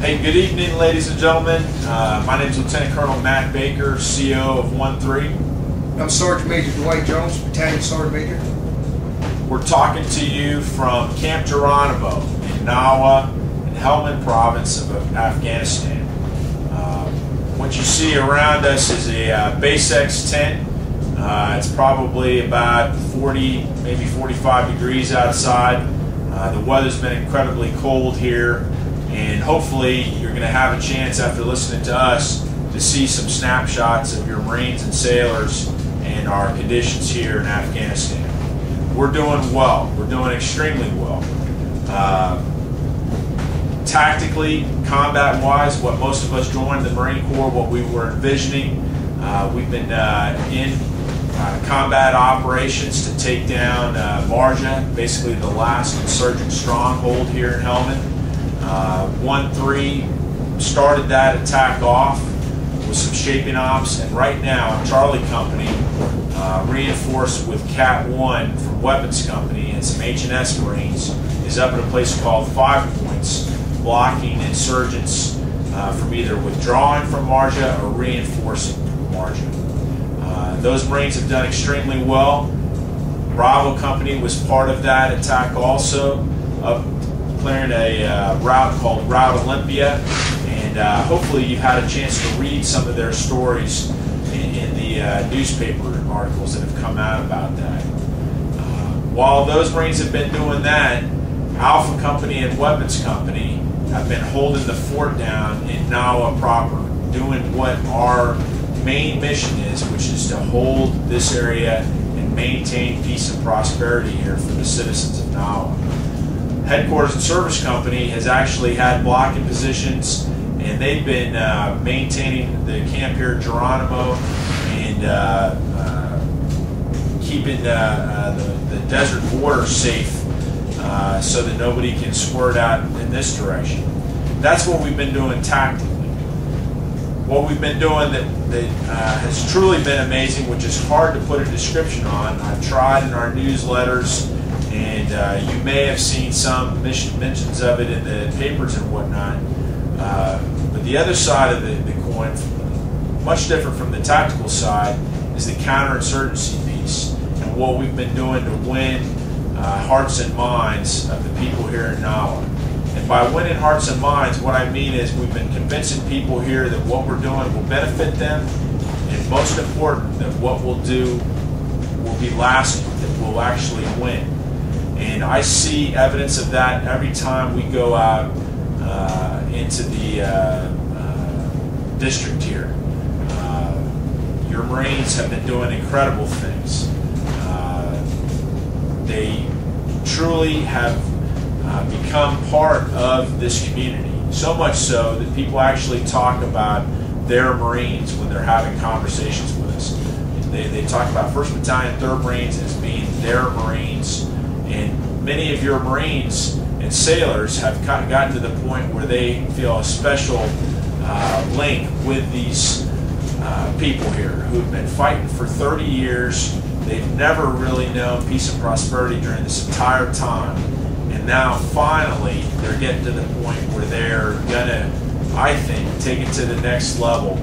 Hey, good evening, ladies and gentlemen. My name is Lieutenant Colonel Matt Baker, CO of 1-3. I'm Sergeant Major Dwight Jones, Battalion Sergeant Major. We're talking to you from Camp Geronimo in Nawa, in Helmand Province of Afghanistan. What you see around us is a Base X tent. It's probably about 40, maybe 45 degrees outside. The weather's been incredibly cold here, and hopefully you're going to have a chance after listening to us to see some snapshots of your Marines and sailors and our conditions here in Afghanistan. We're doing well. We're doing extremely well. Tactically, combat-wise, what most of us joined the Marine Corps, what we were envisioning, we've been in combat operations to take down Marja, basically the last insurgent stronghold here in Helmand. 1-3 started that attack off with some shaping ops, and right now Charlie Company, reinforced with Cat 1 from Weapons Company and some H&S Marines, is up at a place called 5 Points, blocking insurgents from either withdrawing from Marja or reinforcing Marja. Those Marines have done extremely well. Bravo Company was part of that attack also, up clearing a route called Route Olympia, and hopefully you've had a chance to read some of their stories in the newspaper articles that have come out about that. While those Marines have been doing that, Alpha Company and Weapons Company have been holding the fort down in Nawa proper, doing what our main mission is, which is to hold this area and maintain peace and prosperity here for the citizens of Nawa. Headquarters and Service Company has actually had blocking positions, and they've been maintaining the camp here at Geronimo and keeping the desert border safe so that nobody can squirt out in this direction. That's what we've been doing tactically. What we've been doing that has truly been amazing, which is hard to put a description on. I've tried in our newsletters, and you may have seen some mentions of it in the papers and whatnot. But the other side of the coin, much different from the tactical side, is the counterinsurgency piece, and what we've been doing to win hearts and minds of the people here in Nawa. And by winning hearts and minds, what I mean is we've been convincing people here that what we're doing will benefit them, and most important, that what we'll do will be lasting, that we'll actually win. And I see evidence of that every time we go out into the district here. Your Marines have been doing incredible things. They truly have become part of this community, so much so that people actually talk about their Marines when they're having conversations with us. They talk about 1st Battalion, 3rd Marines as being their Marines, and many of your Marines and sailors have gotten to the point where they feel a special link with these people here who've been fighting for 30 years. They've never really known peace and prosperity during this entire time. And now finally they're getting to the point where they're gonna, I think, take it to the next level.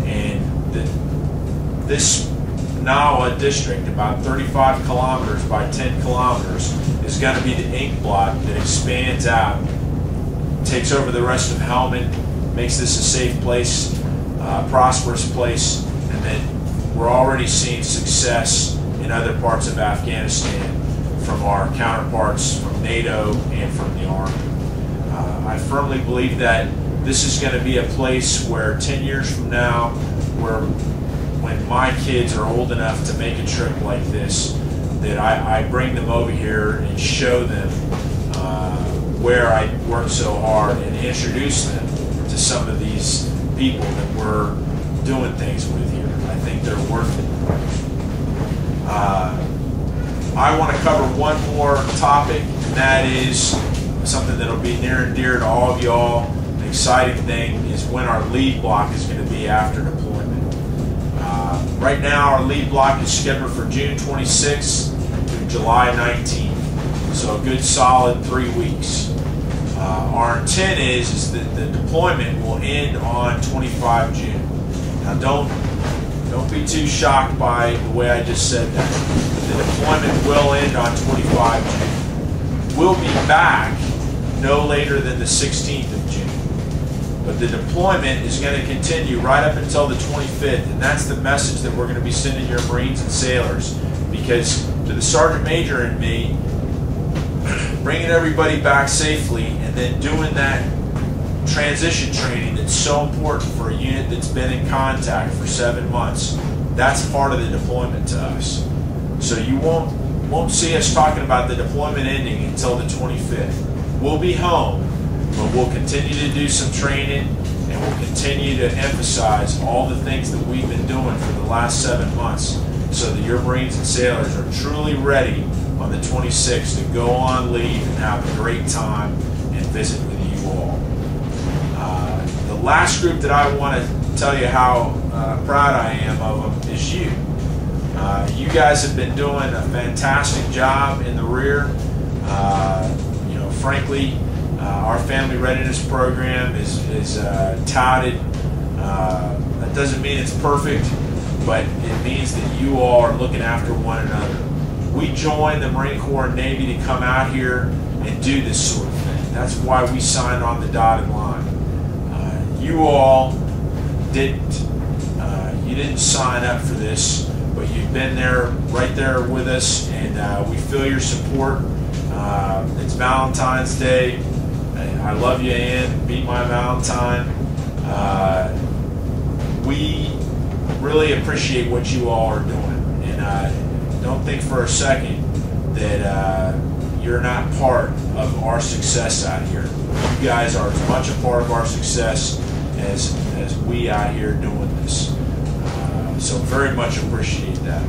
And this Nawa district, about 35 kilometers by 10 kilometers, is gonna be the ink blot that expands out, takes over the rest of Helmand, makes this a safe place, prosperous place, and then we're already seeing success in other parts of Afghanistan from our counterparts from NATO and from the Army. I firmly believe that this is going to be a place where 10 years from now, when my kids are old enough to make a trip like this, that I bring them over here and show them where I worked so hard and introduce them to some of these people that we're doing things with here. I think they're worth it. I want to cover one more topic, and that is something that will be near and dear to all of y'all. An exciting thing is when our lead block is going to be after deployment. Right now, our lead block is scheduled for June 26th to July 19th, so a good solid 3 weeks. Our intent intent is that the deployment will end on 25 June. Now don't be too shocked by the way I just said that. The deployment will end on 25 June. We'll be back no later than the 16th of June. But the deployment is going to continue right up until the 25th, and that's the message that we're going to be sending your Marines and sailors. Because to the Sergeant Major and me, bringing everybody back safely and then doing that transition training that's so important for a unit that's been in contact for 7 months, that's part of the deployment to us. So you won't see us talking about the deployment ending until the 25th. We'll be home, but we'll continue to do some training, and we'll continue to emphasize all the things that we've been doing for the last 7 months so that your Marines and sailors are truly ready on the 26th to go on leave and have a great time and visit with you all. The last group that I want to tell you how proud I am of them is you. You guys have been doing a fantastic job in the rear. Frankly, our family readiness program is touted. That doesn't mean it's perfect, but it means that you all are looking after one another. We joined the Marine Corps and Navy to come out here and do this sort of thing. That's why we signed on the dotted line. You all didn't. You didn't sign up for this, but you've been there, right there with us, and we feel your support. It's Valentine's Day. I love you, Ann. Be my Valentine. We really appreciate what you all are doing, and don't think for a second that you're not part of our success out here. You guys are as much a part of our success as we out here doing this. So very much appreciate that.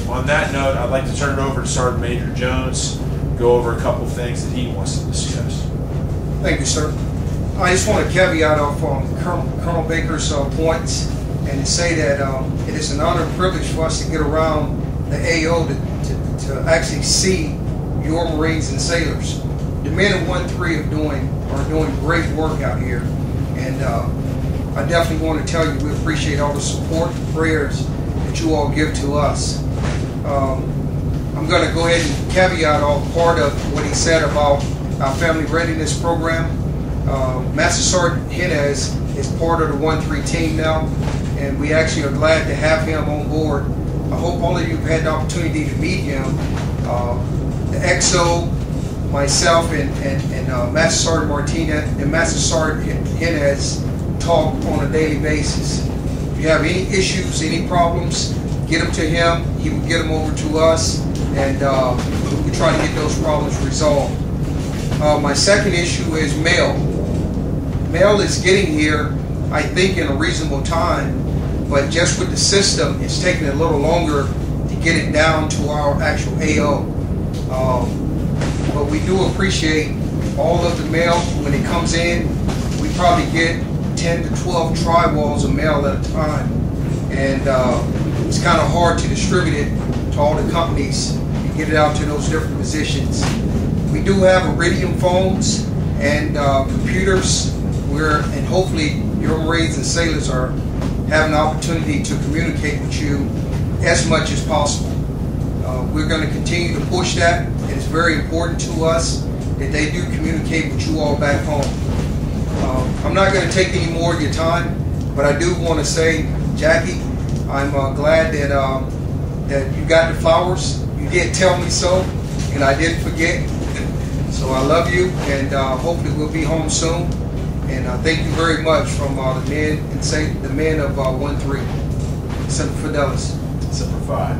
On that note, I'd like to turn it over to Sergeant Major Jones, go over a couple things that he wants to discuss. Thank you, sir. I just want to caveat off Colonel Baker's points and to say that it is an honor and privilege for us to get around the AO to actually see your Marines and sailors. The men of 1-3 are doing great work out here, and I definitely want to tell you we appreciate all the support and prayers that you all give to us. I'm going to go ahead and caveat all part of what he said about our family readiness program. Master Sergeant Jimenez is part of the 1-3 team now, and we actually are glad to have him on board. I hope all of you have had the opportunity to meet him. The XO, myself, and Master Sergeant Martinez and Master Sergeant Jimenez talk on a daily basis. If you have any issues, any problems, get them to him. He will get them over to us, and we try to get those problems resolved. My second issue is mail. Mail is getting here, I think, in a reasonable time, but just with the system, it's taking a little longer to get it down to our actual AO. But we do appreciate all of the mail when it comes in. We probably get 10 to 12 tri-walls of mail at a time, and it's kind of hard to distribute it to all the companies and get it out to those different positions. We do have Iridium phones and computers and hopefully your Marines and sailors are having an opportunity to communicate with you as much as possible. We're going to continue to push that, and it's very important to us that they do communicate with you all back home. I'm not going to take any more of your time, but I do want to say, Jackie, I'm glad that you got the flowers. You did tell me so, and I didn't forget. So I love you, and hopefully we'll be home soon. And thank you very much from the men of 1-3. Semper Fidelis. Semper Fi.